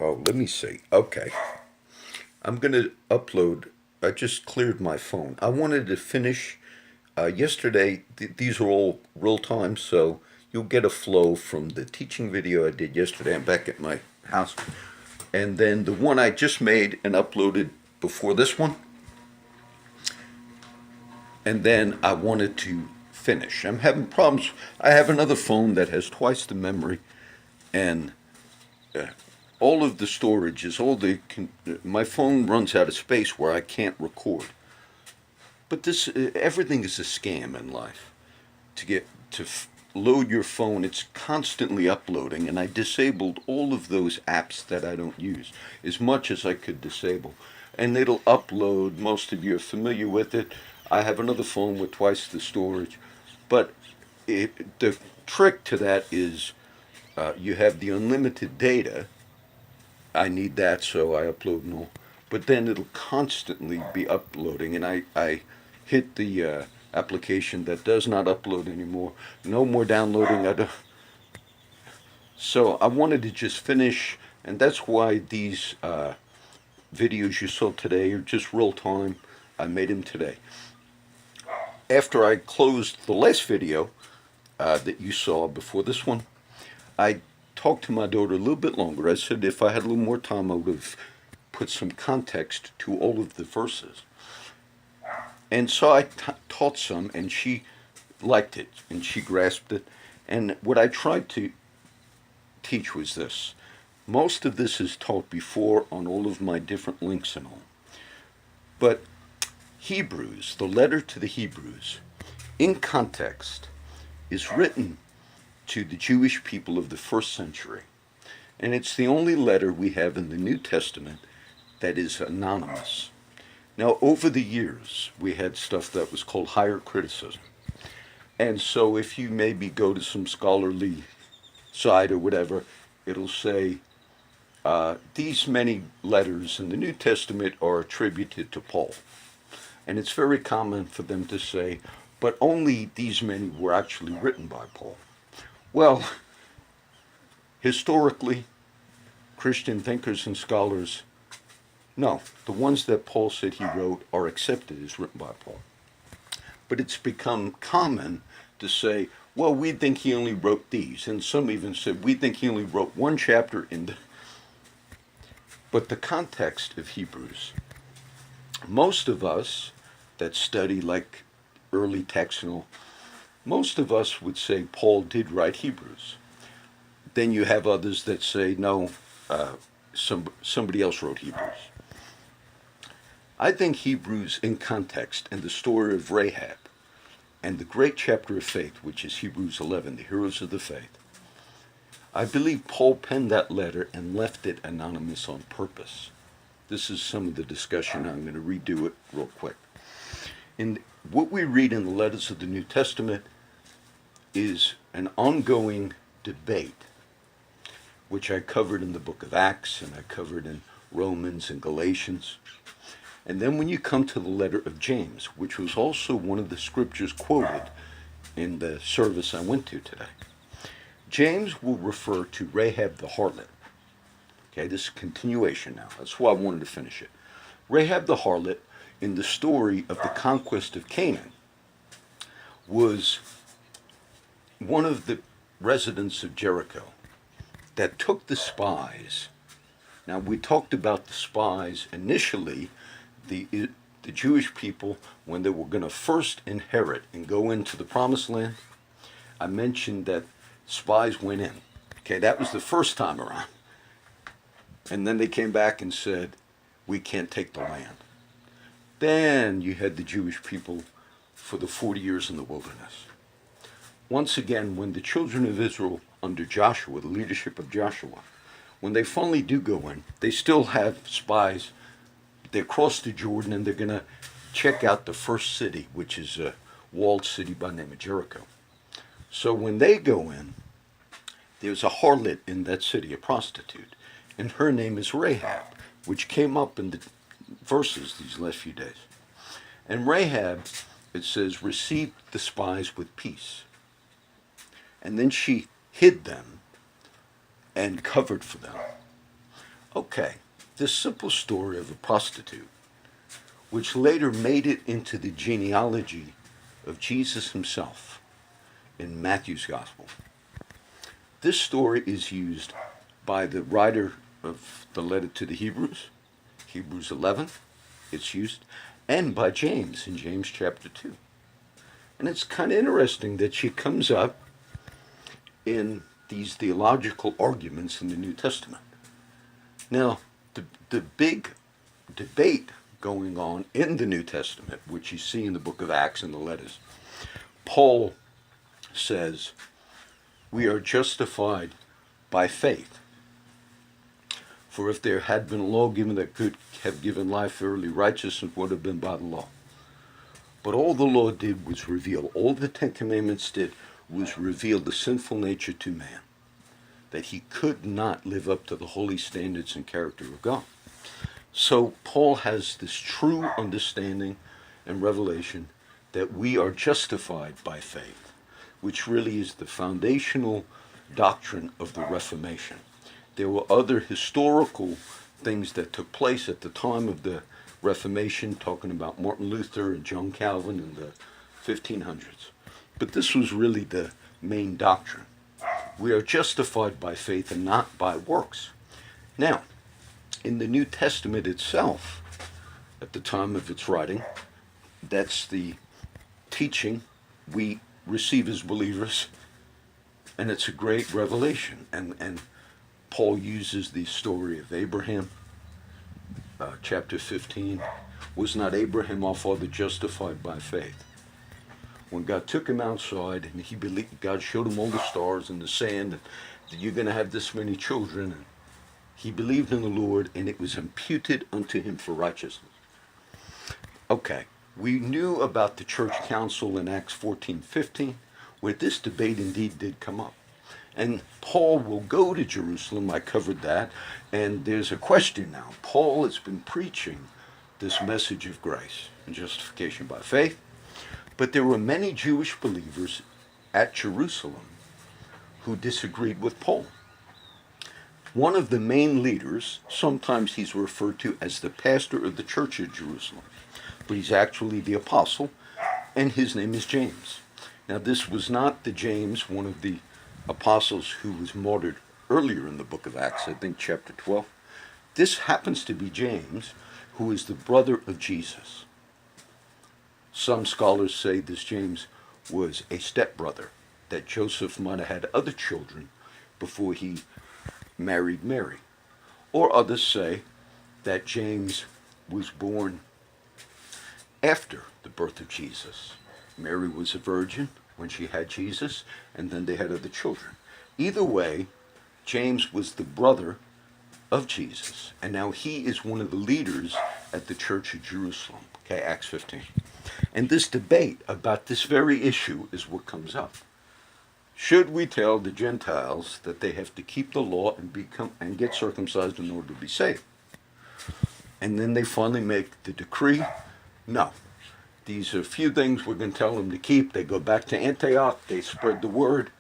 Oh, let me see. Okay. I'm going to upload. I just cleared my phone. I wanted to finish yesterday. These are all real time, so you'll get a flow from the teaching video I did yesterday. I'm back at my house. And then the one I just made and uploaded before this one. And then I wanted to finish. I'm having problems. I have another phone that has twice the memory, and all of the storage is my phone runs out of space where I can't record. But this everything is a scam in life. To get to load your phone, it's constantly uploading, and I disabled all of those apps that I don't use as much as I could disable. And it'll upload. Most of you are familiar with it. I have another phone with twice the storage, but the trick to that is you have the unlimited data. I need that, so I upload more. But then it'll constantly be uploading, and I hit the application that does not upload anymore. No more downloading. So I wanted to just finish, and that's why these videos you saw today are just real time. I made them today. After I closed the last video that you saw before this one, I talked to my daughter a little bit longer. I said if I had a little more time, I would have put some context to all of the verses. And so I taught some, and she liked it, and she grasped it. And what I tried to teach was this. Most of this is taught before on all of my different links and all. But Hebrews, the letter to the Hebrews, in context, is written to the Jewish people of the first century. And it's the only letter we have in the New Testament that is anonymous. Now, over the years, we had stuff that was called higher criticism. And so if you maybe go to some scholarly site or whatever, it'll say, these many letters in the New Testament are attributed to Paul. And it's very common for them to say, but only these many were actually written by Paul. Well, historically, Christian thinkers and scholars, no, the ones that Paul said he wrote are accepted as written by Paul. But it's become common to say, well, we think he only wrote these. And some even said, we think he only wrote one chapter in the... But the context of Hebrews, most of us that study like early texts and all, most of us would say Paul did write Hebrews. Then you have others that say, no, somebody else wrote Hebrews. I think Hebrews in context and the story of Rahab and the great chapter of faith, which is Hebrews 11, the heroes of the faith, I believe Paul penned that letter and left it anonymous on purpose. This is some of the discussion. I'm going to redo it real quick. And what we read in the letters of the New Testament is an ongoing debate, which I covered in the book of Acts and I covered in Romans and Galatians. And then when you come to the letter of James, which was also one of the scriptures quoted in the service I went to today, James will refer to Rahab the harlot. Okay, this is continuation now. That's why I wanted to finish it. Rahab the harlot, in the story of the conquest of Canaan, was one of the residents of Jericho that took the spies. Now, we talked about the spies initially, the Jewish people, when they were going to first inherit and go into the promised land. I mentioned that spies went in. Okay, that was the first time around. And then they came back and said, we can't take the land. Then you had the Jewish people for the 40 years in the wilderness. Once again, when the children of Israel under Joshua, the leadership of Joshua, when they finally do go in, they still have spies. They cross the Jordan and they're going to check out the first city, which is a walled city by the name of Jericho. So when they go in, there's a harlot in that city, a prostitute, and her name is Rahab, which came up in the verses these last few days. And Rahab, it says, received the spies with peace. And then she hid them and covered for them. Okay, this simple story of a prostitute, which later made it into the genealogy of Jesus himself in Matthew's Gospel. This story is used by the writer of the letter to the Hebrews, Hebrews 11, it's used, and by James in James chapter 2. And it's kind of interesting that she comes up in these theological arguments in the New Testament. Now, the big debate going on in the New Testament, which you see in the book of Acts and the letters, Paul says, we are justified by faith. For if there had been a law given that could have given life, verily righteousness would have been by the law. But all the law did was reveal, all the Ten Commandments did was reveal the sinful nature to man, that he could not live up to the holy standards and character of God. So Paul has this true understanding and revelation that we are justified by faith, which really is the foundational doctrine of the Reformation. There were other historical things that took place at the time of the Reformation, talking about Martin Luther and John Calvin in the 1500s. But this was really the main doctrine. We are justified by faith and not by works. Now, in the New Testament itself, at the time of its writing, that's the teaching we receive as believers, and it's a great revelation. And Paul uses the story of Abraham, chapter 15. Was not Abraham our father justified by faith? When God took him outside and he believed, God showed him all the stars and the sand, and that you're going to have this many children. And he believed in the Lord, and it was imputed unto him for righteousness. Okay, we knew about the church council in Acts 14:15, where this debate indeed did come up. And Paul will go to Jerusalem, I covered that, and there's a question now. Paul has been preaching this message of grace and justification by faith, but there were many Jewish believers at Jerusalem who disagreed with Paul. One of the main leaders, sometimes he's referred to as the pastor of the church of Jerusalem, but he's actually the apostle, and his name is James. Now, this was not the James, one of the apostles who was martyred earlier in the book of Acts, I think chapter 12. This happens to be James, who is the brother of Jesus. Some scholars say this James was a stepbrother, that Joseph might have had other children before he married Mary. Or others say that James was born after the birth of Jesus. Mary was a virgin when she had Jesus, and then they had other children. Either way, James was the brother of Jesus, and now he is one of the leaders at the church of Jerusalem. Okay, Acts 15. And this debate about this very issue is what comes up. Should we tell the Gentiles that they have to keep the law and get circumcised in order to be saved? And then they finally make the decree, no. These are a few things we're going to tell them to keep. They go back to Antioch, they spread the word,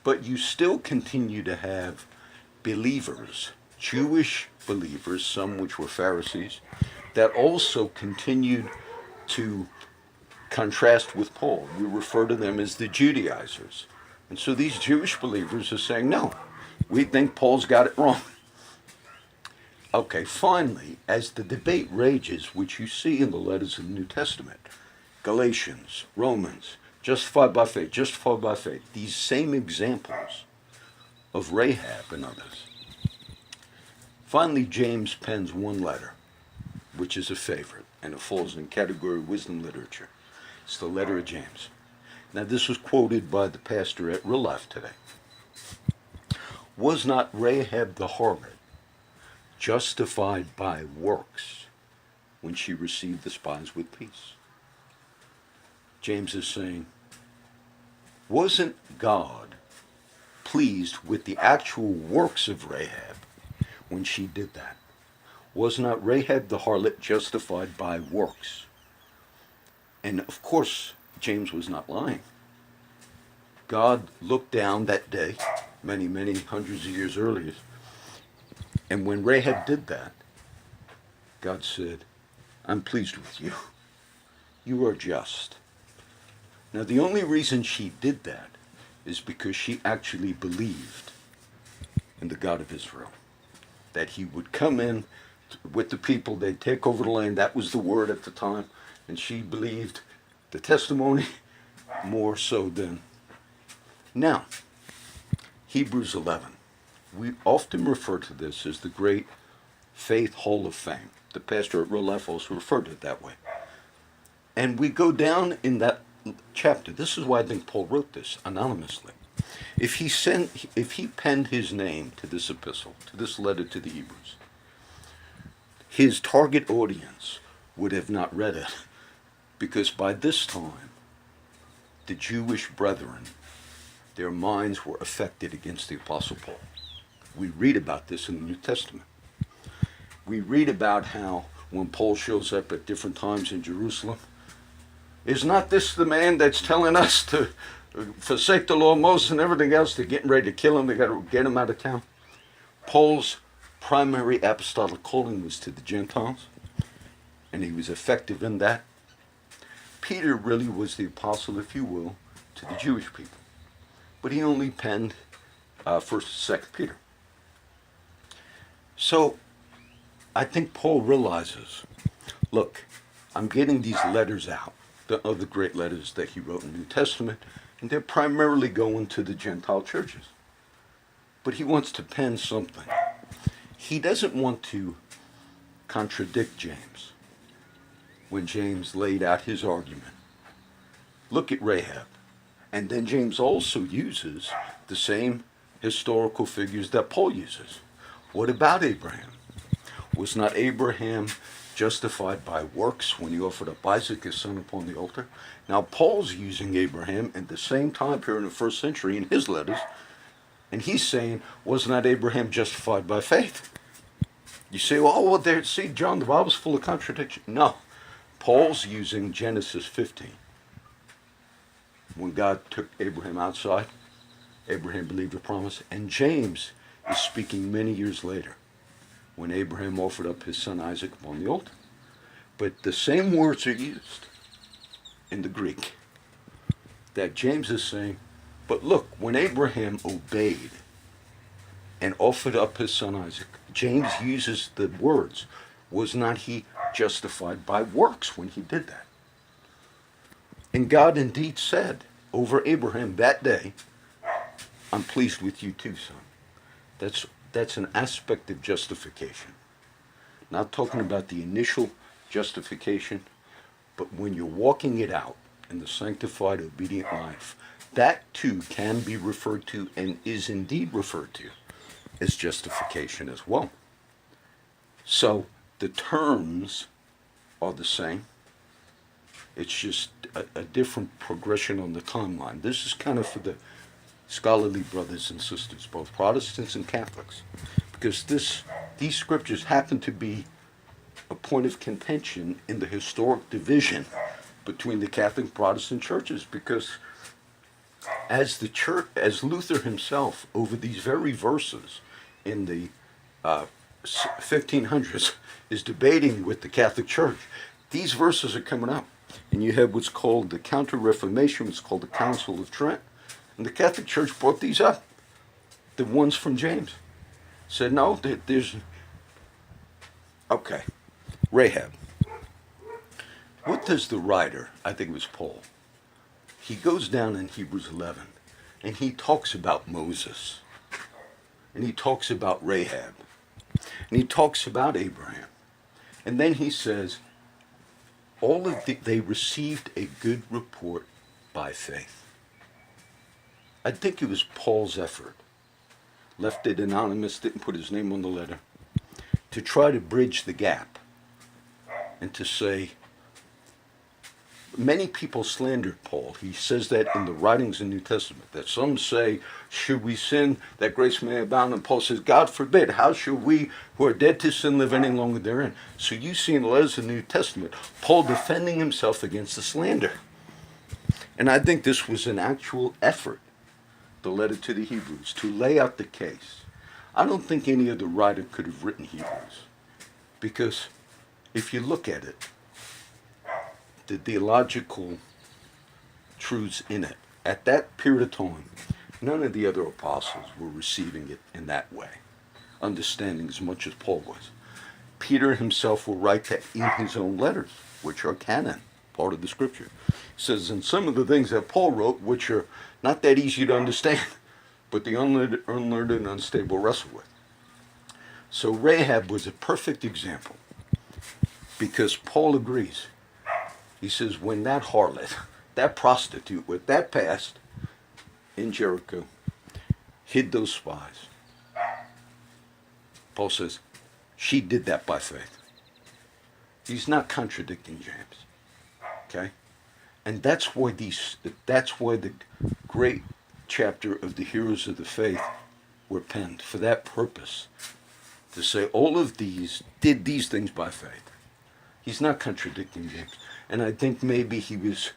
but you still continue to have believers, Jewish believers, some which were Pharisees, that also continued to contrast with Paul. We refer to them as the Judaizers. And so these Jewish believers are saying, no, we think Paul's got it wrong. Okay, finally, as the debate rages, which you see in the letters of the New Testament, Galatians, Romans, justified by faith, these same examples of Rahab and others. Finally, James pens one letter, which is a favorite, and it falls in the category of wisdom literature. It's the letter of James. Now, this was quoted by the pastor at Real Life today. Was not Rahab the harlot justified by works when she received the spies with peace? James is saying, wasn't God pleased with the actual works of Rahab when she did that? Was not Rahab the harlot justified by works? And of course, James was not lying. God looked down that day, many, many hundreds of years earlier, And when Rahab did that, God said, I'm pleased with you. You are just. Now, the only reason she did that is because she actually believed in the God of Israel, that he would come in with the people, they'd take over the land. That was the word at the time. And she believed the testimony more so than. Now, Hebrews 11. We often refer to this as the Great Faith Hall of Fame. The pastor at Real Life also referred to it that way. And we go down in that chapter. This is why I think Paul wrote this anonymously. If he penned his name to this epistle, to this letter to the Hebrews, his target audience would have not read it, because by this time, the Jewish brethren, their minds were affected against the Apostle Paul. We read about this in the New Testament. We read about how when Paul shows up at different times in Jerusalem, is not this the man that's telling us to forsake the law of Moses and everything else? They're getting ready to kill him. They got to get him out of town. Paul's primary apostolic calling was to the Gentiles, and he was effective in that. Peter really was the apostle, if you will, to the Jewish people. But he only penned 1st and 2nd Peter. So I think Paul realizes, look, I'm getting these letters out, the other great letters that he wrote in the New Testament, and they're primarily going to the Gentile churches. But he wants to pen something. He doesn't want to contradict James when James laid out his argument. Look at Rahab. And then James also uses the same historical figures that Paul uses. What about Abraham? Was not Abraham justified by works when he offered up Isaac, his son, upon the altar? Now, Paul's using Abraham in the same time period in the first century in his letters, and he's saying, was not Abraham justified by faith? You say, well, there, see, John, the Bible's full of contradiction. No, Paul's using Genesis 15. When God took Abraham outside, Abraham believed the promise, and James is speaking many years later, when Abraham offered up his son Isaac upon the altar. But the same words are used in the Greek that James is saying, but look, when Abraham obeyed and offered up his son Isaac, James uses the words, was not he justified by works when he did that? And God indeed said over Abraham that day, I'm pleased with you too, son. That's an aspect of justification. Not talking about the initial justification, but when you're walking it out in the sanctified, obedient life, that too can be referred to and is indeed referred to as justification as well. So the terms are the same. It's just a different progression on the timeline. This is kind of for the scholarly brothers and sisters, both Protestants and Catholics, because these scriptures happen to be a point of contention in the historic division between the Catholic and Protestant churches, because as Luther himself, over these very verses in the 1500s, is debating with the Catholic Church, these verses are coming up. And you have what's called the Counter-Reformation, what's called the Council of Trent. And the Catholic Church brought these up. The ones from James. Said, no, there's... Okay. Rahab. What does the writer, I think it was Paul, he goes down in Hebrews 11, and he talks about Moses. And he talks about Rahab. And he talks about Abraham. And then he says, they received a good report by faith. I think it was Paul's effort, left it anonymous, didn't put his name on the letter, to try to bridge the gap and to say, many people slandered Paul. He says that in the writings in the New Testament, that some say, should we sin that grace may abound? And Paul says, God forbid, how should we who are dead to sin live any longer therein? So you see in the letters of the New Testament, Paul defending himself against the slander. And I think this was an actual effort, the letter to the Hebrews, to lay out the case. I don't think any other writer could have written Hebrews. Because if you look at it, the theological truths in it, at that period of time, none of the other apostles were receiving it in that way, understanding as much as Paul was. Peter himself will write that in his own letters, which are canon, part of the scripture. He says, and some of the things that Paul wrote, which are not that easy to understand, but the unlearned and unstable wrestle with. So Rahab was a perfect example, because Paul agrees. He says, when that harlot, that prostitute with that past in Jericho, hid those spies, Paul says, she did that by faith. He's not contradicting James. Okay? And that's why the great chapter of the heroes of the faith were penned, for that purpose. To say all of these did these things by faith. He's not contradicting James. And I think maybe he was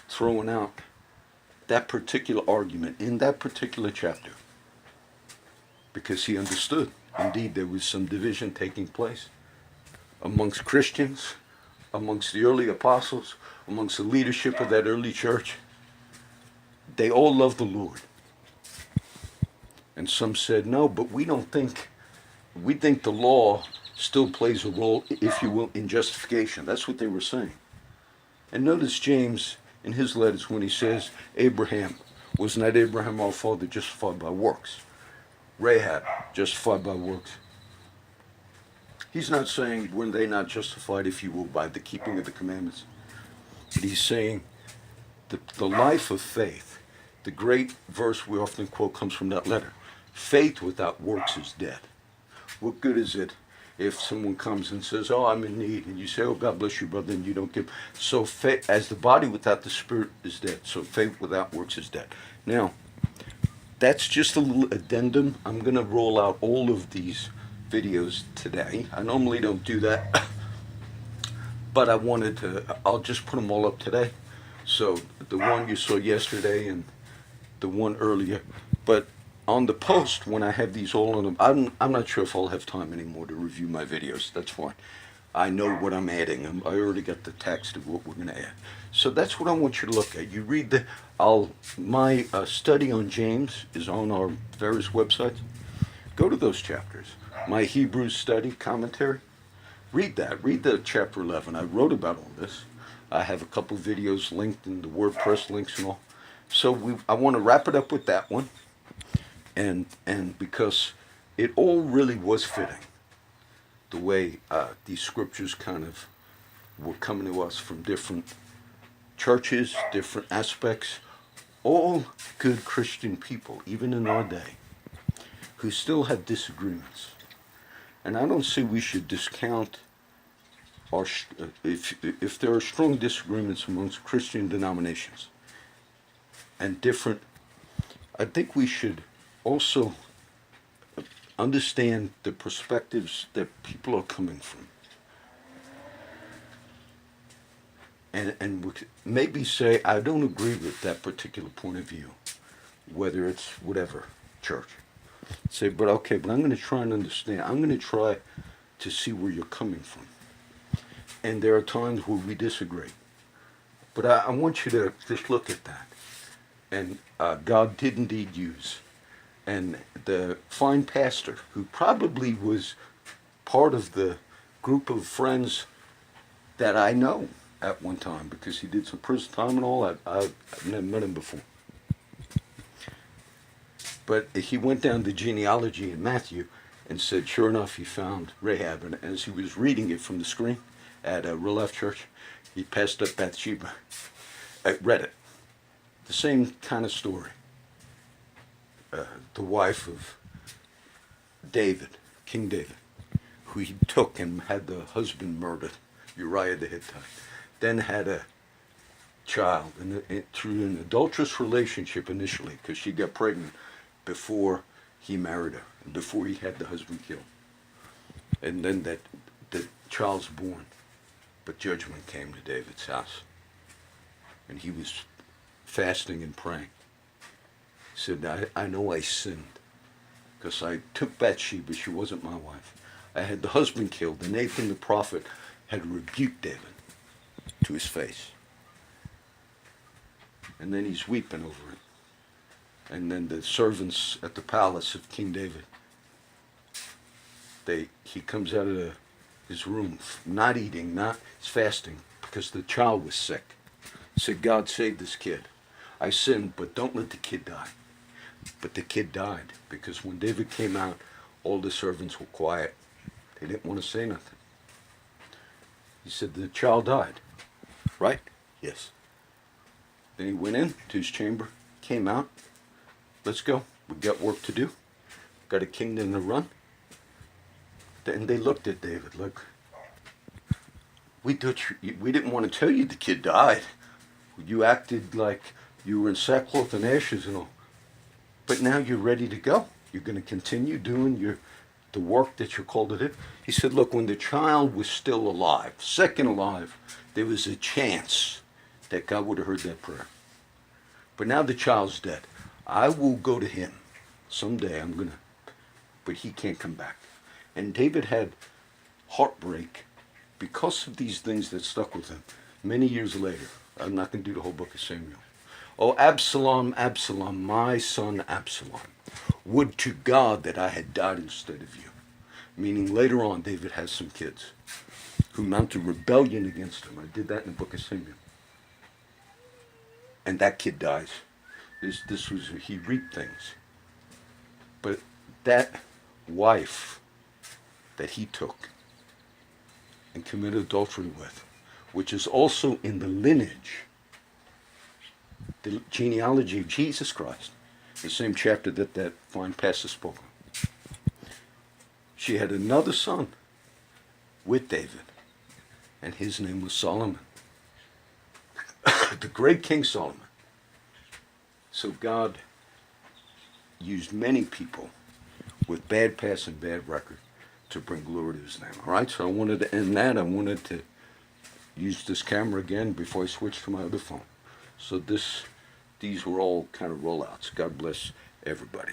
throwing out that particular argument in that particular chapter because he understood. Indeed, there was some division taking place amongst Christians, amongst the early apostles, amongst the leadership of that early church. They all loved the Lord. And some said, no, but we think the law still plays a role, if you will, in justification. That's what they were saying. And notice James in his letters when he says, Abraham, was not Abraham our father justified by works? Rahab, justified by works. He's not saying, were they not justified, if you will, by the keeping of the commandments? But he's saying the life of faith, the great verse we often quote comes from that letter. Faith without works is dead. What good is it if someone comes and says, oh, I'm in need, and you say, oh, God bless you, brother, and you don't give? So faith, as the body without the spirit is dead, so faith without works is dead. Now, that's just a little addendum. I'm going to roll out all of these videos today. I normally don't do that, but I'll just put them all up today. So the one you saw yesterday and the one earlier. But on the post, when I have these all on them, I'm not sure if I'll have time anymore to review my videos. That's fine. I know what I'm adding. I already got the text of what we're going to add. So that's what I want you to look at. You read my study on James is on our various websites. Go to those chapters. My Hebrews study commentary. Read that. Read the chapter 11. I wrote about all this. I have a couple videos linked in the WordPress links and all. So I want to wrap it up with that one. And because it all really was fitting, the way these scriptures kind of were coming to us from different churches, different aspects, all good Christian people, even in our day, who still have disagreements. And I don't say we should discount if there are strong disagreements amongst Christian denominations and different, I think we should also understand the perspectives that people are coming from. And maybe say, I don't agree with that particular point of view, whether it's whatever church. Say, but I'm going to try and understand. I'm going to try to see where you're coming from. And there are times where we disagree. But I want you to just look at that. And God did indeed use. And the fine pastor, who probably was part of the group of friends that I know at one time, because he did some prison time and all that. I've never met him before. But he went down the genealogy in Matthew and said, sure enough, he found Rahab. And as he was reading it from the screen at Real Life Church, he passed up Bathsheba. I read it. The same kind of story. The wife of David, King David, who he took and had the husband murdered, Uriah the Hittite. Then had a child through an adulterous relationship initially, because she got pregnant before he married her, and before he had the husband killed. And then the child's born, but judgment came to David's house. And he was fasting and praying. He said, I know I sinned. because I took Bathsheba. She wasn't my wife. I had the husband killed, and Nathan the prophet had rebuked David to his face. And then he's weeping over it. And then the servants at the palace of King David, he comes out of his room, not eating, he's fasting, because the child was sick. He said, God, save this kid. I sinned, but don't let the kid die. But the kid died, because when David came out, all the servants were quiet. They didn't want to say nothing. He said, the child died. Right? Yes. Then he went in to his chamber, came out. Let's go. We've got work to do. Got a kingdom to run. Then they looked at David like, we didn't want to tell you the kid died. You acted like you were in sackcloth and ashes and all. But now you're ready to go. You're going to continue doing the work that you're called to do. He said, look, when the child was still alive, second alive, there was a chance that God would have heard that prayer. But now the child's dead. I will go to him. Someday but he can't come back. And David had heartbreak because of these things that stuck with him. Many years later, I'm not going to do the whole book of Samuel. Oh, Absalom, Absalom, my son Absalom, would to God that I had died instead of you. Meaning later on, David has some kids who mounted rebellion against him. I did that in the book of Samuel. And that kid dies. He reaped things. But that wife that he took and committed adultery with, which is also in the lineage, the genealogy of Jesus Christ, the same chapter that fine pastor spoke on. She had another son with David, and his name was Solomon. The great King Solomon. So God used many people with bad past and bad record to bring glory to his name. All right, so I wanted to end that. I wanted to use this camera again before I switch to my other phone. So these were all kind of rollouts. God bless everybody.